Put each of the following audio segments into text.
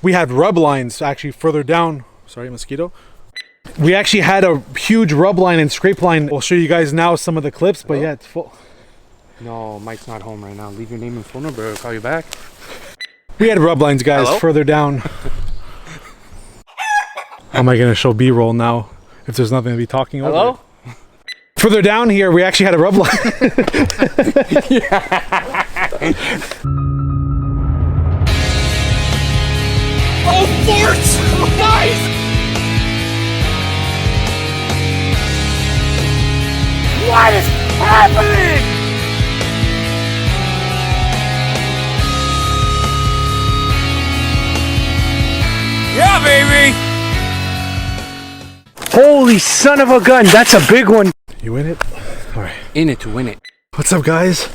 We had rub lines actually further down. Sorry, mosquito. We actually had a huge rub line and scrape line. We'll show you guys now some of the clips, but yeah, it's full. No, Mike's not home right now. Leave your name and phone number. I'll call you back. We had rub lines, guys. Hello? Further down. How am I going to show B-roll now if there's nothing to be talking over? Hello? Further down here, we actually had a rub line. Oh, forts! Nice! What is happening? Yeah, baby! Holy son of a gun, that's a big one. You in it? All right. In it to win it. What's up, guys?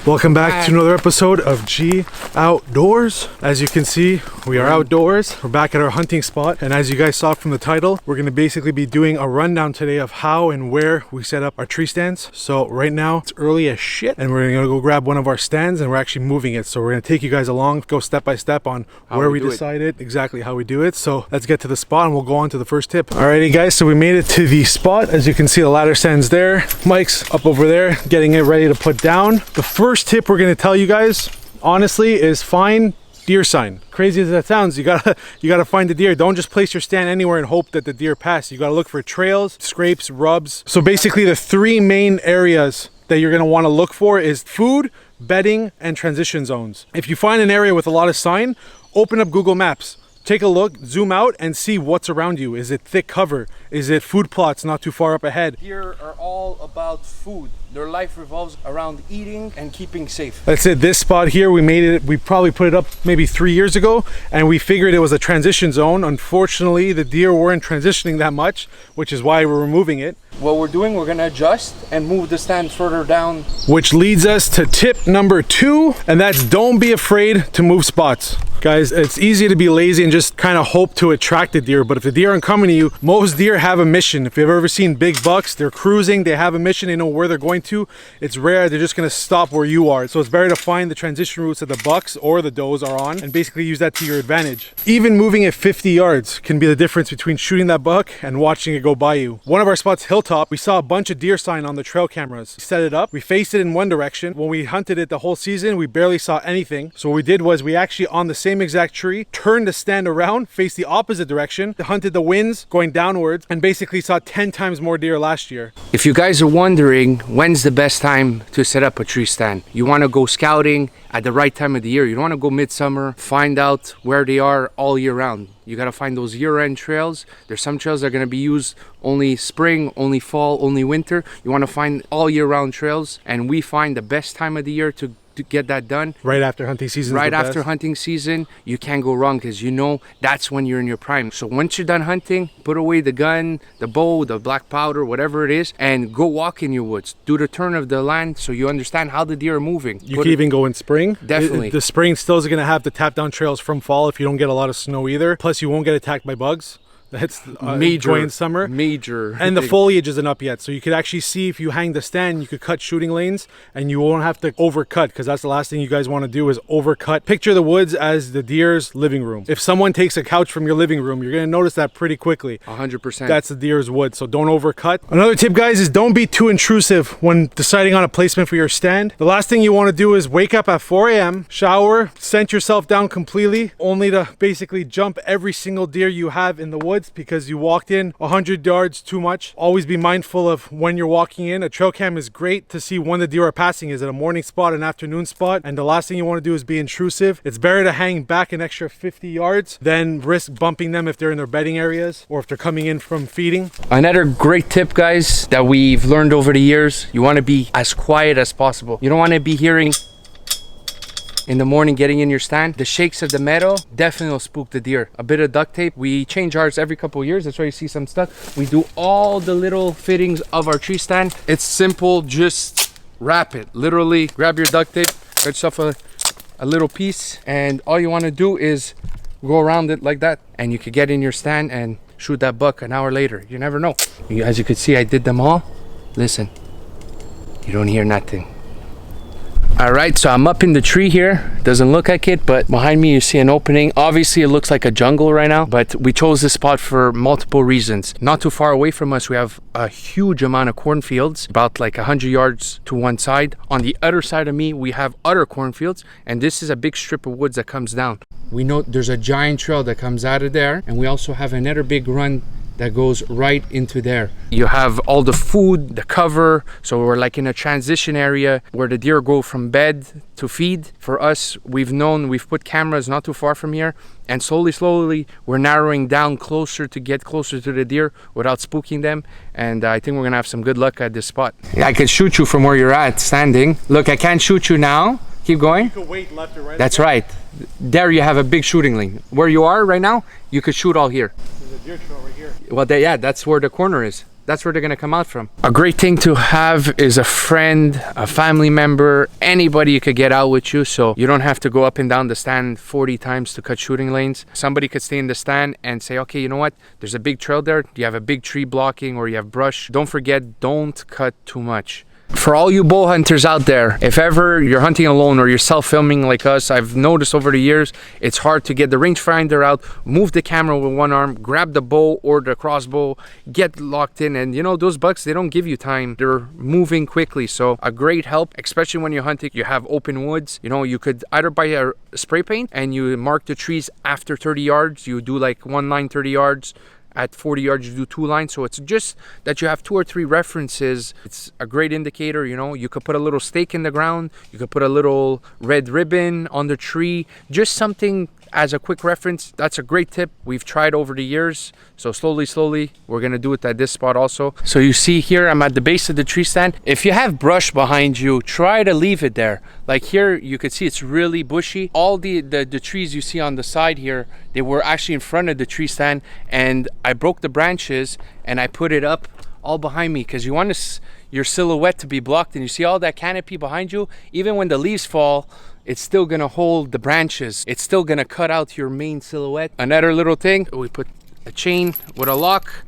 Welcome back to another episode of G Outdoors. As you can see, we are outdoors. We're back at our hunting spot. And as you guys saw from the title, we're gonna basically be doing a rundown today of how and where we set up our tree stands. So right now, it's early as shit. And we're gonna go grab one of our stands and we're actually moving it. So we're gonna take you guys along, go step by step on where we decided exactly how we do it. So let's get to the spot and we'll go on to the first tip. Alrighty guys, so we made it to the spot. As you can see, the ladder stands there. Mike's up over there, getting it ready to put down. The first tip we're going to tell you guys, honestly, is find deer sign. Crazy as that sounds, you gotta find the deer. Don't just place your stand anywhere and hope that the deer pass. You gotta look for trails, scrapes, rubs. So basically the three main areas that you're gonna want to look for is food, bedding, and transition zones. If you find an area with a lot of sign, open up Google Maps. Take a look, zoom out, and see what's around you. Is it thick cover? Is it food plots not too far up ahead? Deer are all about food. Their life revolves around eating and keeping safe. That's it. This spot here, we made it, we probably put it up maybe 3 years ago, and we figured it was a transition zone. Unfortunately, the deer weren't transitioning that much, which is why we're removing it. What we're doing, we're gonna adjust and move the stand further down. Which leads us to tip number 2, and that's don't be afraid to move spots. Guys, it's easy to be lazy and just kind of hope to attract the deer, but if the deer aren't coming to you, most deer have a mission. If you've ever seen big bucks, they're cruising, they have a mission, they know where they're going to. It's rare they're just gonna stop where you are. So it's better to find the transition routes that the bucks or the does are on and basically use that to your advantage. Even moving at 50 yards can be the difference between shooting that buck and watching it go by you. One of our spots, Hilltop, we saw a bunch of deer sign on the trail cameras. We set it up, we faced it in one direction. When we hunted it the whole season, we barely saw anything. So what we did was we actually, on the same exact tree, turned the stand around, faced the opposite direction, hunted the winds going downwards, and basically saw 10 times more deer last year. If you guys are wondering when's the best time to set up a tree stand, you want to go scouting at the right time of the year. You don't want to go midsummer, find out where they are all year round. You got to find those year-end trails. There's some trails that are going to be used only spring, only fall, only winter. You want to find all year-round trails, and we find the best time of the year to get that done right after hunting season. Right after hunting season, you can't go wrong, because you know that's when you're in your prime. So once you're done hunting, put away the gun, the bow, the black powder, whatever it is, and go walk in your woods. Do the turn of the land so you understand how the deer are moving. You can even go in spring. Definitely. The spring still is going to have the tap down trails from fall if you don't get a lot of snow either. Plus you won't get attacked by bugs. That's major in summer. Major. And the foliage isn't up yet, so you could actually see, if you hang the stand, you could cut shooting lanes and you won't have to overcut, because that's the last thing you guys want to do is overcut. Picture the woods as the deer's living room. If someone takes a couch from your living room, you're going to notice that pretty quickly. 100%. That's the deer's wood, so don't overcut. Another tip, guys, is don't be too intrusive when deciding on a placement for your stand. The last thing you want to do is wake up at 4 a.m., shower, scent yourself down completely, only to basically jump every single deer you have in the woods because you walked in 100 yards too much. Always be mindful of when you're walking in. A trail cam is great to see when the deer are passing. Is it a morning spot, an afternoon spot? And the last thing you want to do is be intrusive. It's better to hang back an extra 50 yards than risk bumping them if they're in their bedding areas or if they're coming in from feeding. Another great tip, guys, that we've learned over the years, you want to be as quiet as possible. You don't want to be hearing in the morning getting in your stand. The shakes of the metal definitely will spook the deer. A bit of duct tape. We change ours every couple of years. That's why you see some stuff. We do all the little fittings of our tree stand. It's simple, just wrap it. Literally grab your duct tape, get yourself a little piece, and all you want to do is go around it like that, and you could get in your stand and shoot that buck an hour later. You never know. As you could see, I did them all. Listen, you don't hear nothing. All right, so I'm up in the tree here. Doesn't look like it, but behind me you see an opening. Obviously it looks like a jungle right now, but we chose this spot for multiple reasons. Not too far away from us, we have a huge amount of cornfields, about like 100 yards to one side. On the other side of me, we have other cornfields, and this is a big strip of woods that comes down. We know there's a giant trail that comes out of there, and we also have another big run that goes right into there. You have all the food, the cover, so we're like in a transition area where the deer go from bed to feed. For us, we've put cameras not too far from here, and slowly we're narrowing down closer to get closer to the deer without spooking them, and I think we're gonna have some good luck at this spot. I could shoot you from where you're at standing. Look, I can't shoot you now. Keep going. You can wait left or right. That's right. There you have a big shooting lane. Where you are right now, you could shoot all here. There's a deer trail right here. Well, yeah, that's where the corner is. That's where they're gonna come out from. A great thing to have is a friend, a family member, anybody you could get out with you, so you don't have to go up and down the stand 40 times to cut shooting lanes. Somebody could stay in the stand and say, okay, you know what? There's a big trail there. You have a big tree blocking or you have brush. Don't forget, don't cut too much. For all you bow hunters out there, if ever you're hunting alone or you're self-filming like us, I've noticed over the years, it's hard to get the rangefinder out, move the camera with one arm, grab the bow or the crossbow, get locked in, and you know, those bucks, they don't give you time. They're moving quickly, so a great help, especially when you're hunting, you have open woods. You know, you could either buy a spray paint and you mark the trees after 30 yards, you do like one line 30 yards, at 40 yards you do 2 lines, so it's just that you have 2 or 3 references. It's a great indicator. You know, you could put a little stake in the ground, you could put a little red ribbon on the tree, just something as a quick reference. That's a great tip we've tried over the years, so slowly we're gonna do it at this spot also. So you see here, I'm at the base of the tree stand. If you have brush behind you, try to leave it there. Like here, you could see it's really bushy. All the trees you see on the side here, they were actually in front of the tree stand, and I broke the branches and I put it up all behind me because you want your silhouette to be blocked, and you see all that canopy behind you. Even when the leaves fall, it's still gonna hold the branches. It's still gonna cut out your main silhouette. Another little thing, we put a chain with a lock.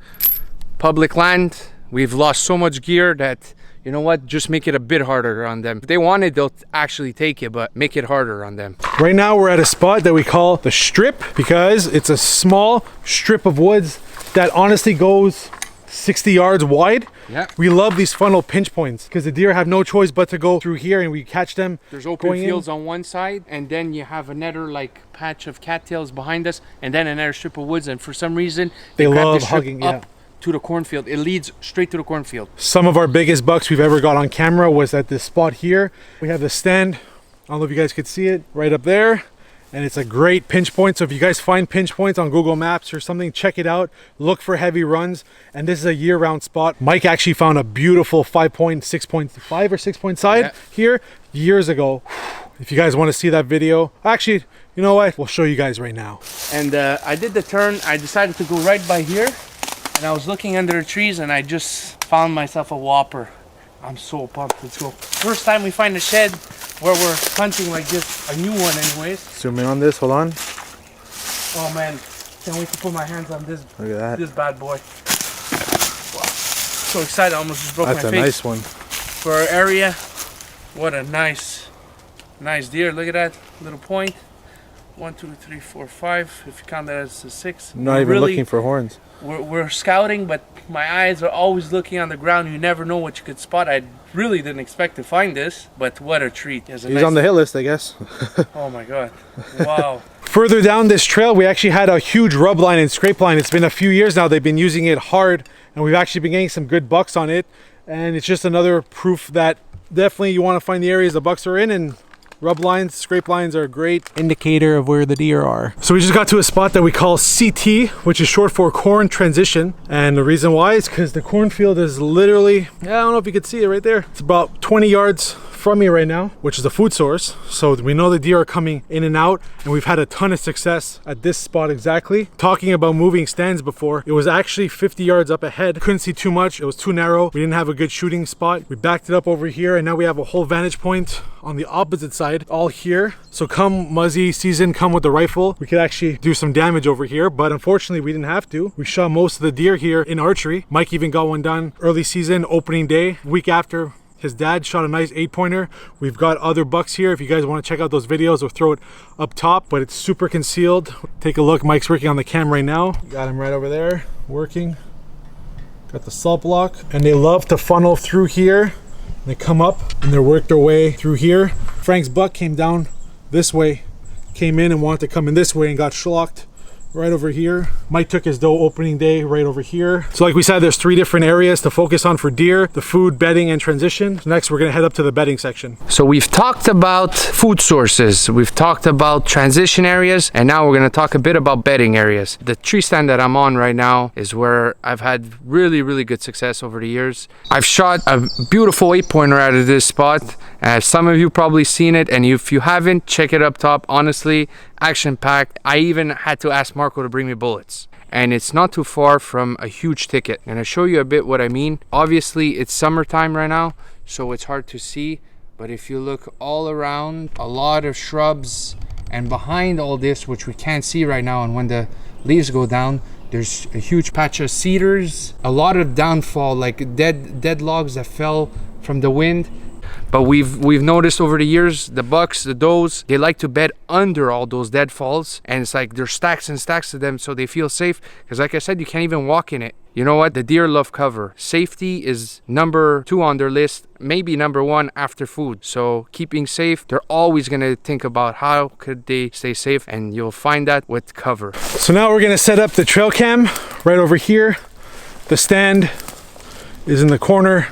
Public land, we've lost so much gear that, you know what, just make it a bit harder on them. If they want it, they'll actually take it, but make it harder on them. Right now we're at a spot that we call the strip because it's a small strip of woods that honestly goes 60 yards wide. Yeah. We love these funnel pinch points because the deer have no choice but to go through here, and we catch them. There's open fields on one side, and then you have another like patch of cattails behind us, and then another strip of woods, and for some reason they grab love this strip hugging up to the cornfield. It leads straight to the cornfield. Some of our biggest bucks we've ever got on camera was at this spot here. We have the stand, I don't know if you guys could see it, right up there. And it's a great pinch point. So if you guys find pinch points on Google Maps or something, check it out. Look for heavy runs. And this is a year-round spot. Mike actually found a beautiful 5.6.5 or 6 point side here years ago. If you guys want to see that video, actually, you know what? We'll show you guys right now. And I did the turn. I decided to go right by here, and I was looking under the trees, and I just found myself a whopper. I'm so pumped. Let's go. First time we find a shed where we're hunting like this, a new one anyways. Zoom in on this, hold on. Oh man, can't wait to put my hands on this. Look at that. This bad boy. Wow. So excited, I almost just broke my face. That's a nice one. For our area, what a nice deer. Look at that little point. 1, 2, 3, 4, 5. If you count that as a 6. Not even really looking for horns. We're scouting, but my eyes are always looking on the ground. You never know what you could spot. I really didn't expect to find this, but what a treat. He's on the hit list, I guess. Oh my god. Wow. Further down this trail, we actually had a huge rub line and scrape line. It's been a few years now. They've been using it hard, and we've actually been getting some good bucks on it. And it's just another proof that definitely you want to find the areas the bucks are in, and rub lines, scrape lines are a great indicator of where the deer are. So we just got to a spot that we call CT, which is short for corn transition. And the reason why is because the cornfield is literally, I don't know if you could see it right there. It's about 20 yards from me right now, which is a food source. So we know the deer are coming in and out, and we've had a ton of success at this spot exactly. Talking about moving stands before, it was actually 50 yards up ahead. Couldn't see too much, it was too narrow. We didn't have a good shooting spot. We backed it up over here, and now we have a whole vantage point on the opposite side, all here. So come muzzy season, come with the rifle, we could actually do some damage over here, but unfortunately we didn't have to. We shot most of the deer here in archery. Mike even got one done early season, opening day. Week after His dad shot a nice 8-pointer. We've got other bucks here. If you guys want to check out those videos, we'll throw it up top, but it's super concealed. Take a look. Mike's working on the cam right now. Got him right over there working. Got the salt block, and they love to funnel through here. They come up and they work their way through here. Frank's buck came down this way, came in and wanted to come in this way and got schlocked right over here. Mike took his doe opening day right over here. So like we said, there's 3 different areas to focus on for deer: the food, bedding, and transition. Next, we're gonna head up to the bedding section. So we've talked about food sources, we've talked about transition areas, and now we're gonna talk a bit about bedding areas. The tree stand that I'm on right now is where I've had really good success over the years. I've shot a beautiful 8-pointer out of this spot. Some of you probably seen it, and if you haven't, check it up top. Honestly, action-packed. I even had to ask Marco to bring me bullets, and it's not too far from a huge ticket. And I'll show you a bit what I mean. Obviously it's summertime right now, so it's hard to see, but if you look all around, a lot of shrubs, and behind all this, which we can't see right now, and when the leaves go down, there's a huge patch of cedars, a lot of downfall, like dead logs that fell from the wind. But we've noticed over the years, the bucks, the does, they like to bed under all those deadfalls, and it's like there's stacks and stacks of them, so they feel safe. Because like I said, you can't even walk in it. You know what? The deer love cover. Safety is number 2 on their list, maybe number 1 after food. So keeping safe, they're always gonna think about how could they stay safe, and you'll find that with cover. So now we're gonna set up the trail cam right over here. The stand is in the corner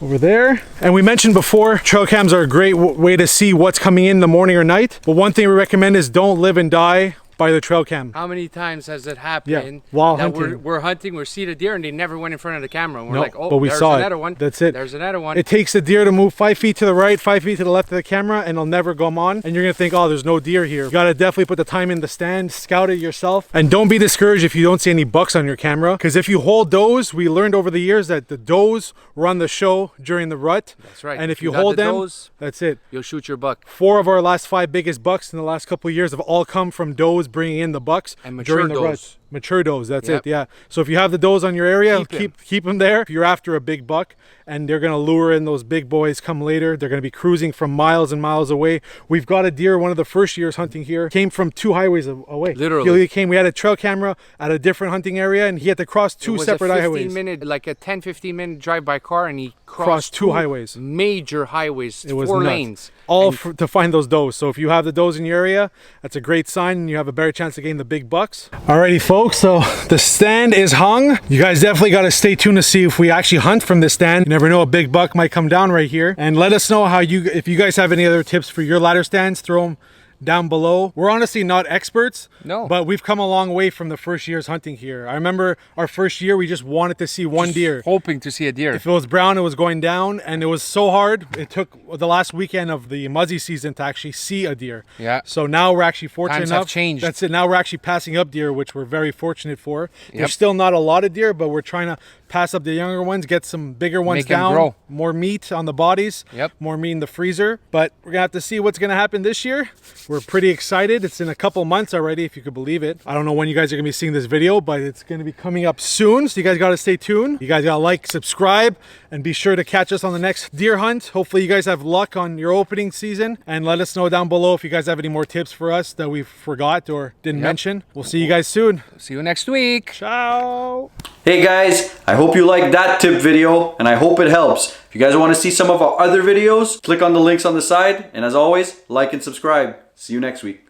over there. And we mentioned before, trail cams are a great way to see what's coming in the morning or night. But one thing we recommend is don't live and die by the trail cam. How many times has it happened while that hunting? we're hunting, we're seeing a deer, and they never went in front of the camera, and we're like, oh, but we there's saw another one. That's it. There's another one. It takes the deer to move 5 feet to the right, 5 feet to the left of the camera, and they'll never come on. And you're gonna think, oh, there's no deer here. You gotta definitely put the time in the stand, scout it yourself, and don't be discouraged if you don't see any bucks on your camera. Because if you hold does, we learned over the years that the does run the show during the rut. That's right. And if you hold them, that's it. You'll shoot your buck. 4 of our last 5 biggest bucks in the last couple of years have all come from does bringing in the bucks and mature during the does. rut. Mature does, that's it, yeah. So if you have the does on your area, keep them there. If you're after a big buck and they're gonna lure in those big boys come later, they're gonna be cruising from miles and miles away. We've got a deer, one of the first years hunting here, came from 2 highways away. Literally. We had a trail camera at a different hunting area, and he had to cross 2 separate highways. Like a 10-15 minute drive by car, and he crossed 2 highways. Major highways, it was 4 nuts. lanes. To find those does. So if you have the does in your area, that's a great sign, and you have a better chance of getting the big bucks. Alrighty folks, so the stand is hung. You guys definitely got to stay tuned to see if we actually hunt from this stand. You never know, a big buck might come down right here. And let us know if you guys have any other tips for your ladder stands, throw them down below. We're honestly not experts, but we've come a long way from the first year's hunting here. I remember our first year, we just wanted to see one deer. Hoping to see a deer. If it was brown, it was going down, and it was so hard. It took the last weekend of the muzzy season to actually see a deer. Yeah. So now we're actually fortunate Times enough. have changed. That's it. Now we're actually passing up deer, which we're very fortunate for. There's still not a lot of deer, but we're trying to pass up the younger ones, get some bigger ones down, grow. More meat on the bodies, more meat in the freezer. But we're gonna have to see what's gonna happen this year. We're pretty excited. It's in a couple months already, if you could believe it. I don't know when you guys are gonna be seeing this video, but it's gonna be coming up soon, so you guys gotta stay tuned. You guys gotta like, subscribe, and be sure to catch us on the next deer hunt. Hopefully you guys have luck on your opening season, and let us know down below if you guys have any more tips for us that we forgot or didn't mention. We'll see you guys soon. See you next week. Ciao. Hey guys, I hope you liked that tip video, and I hope it helps. If you guys want to see some of our other videos, click on the links on the side, and as always, like and subscribe. See you next week.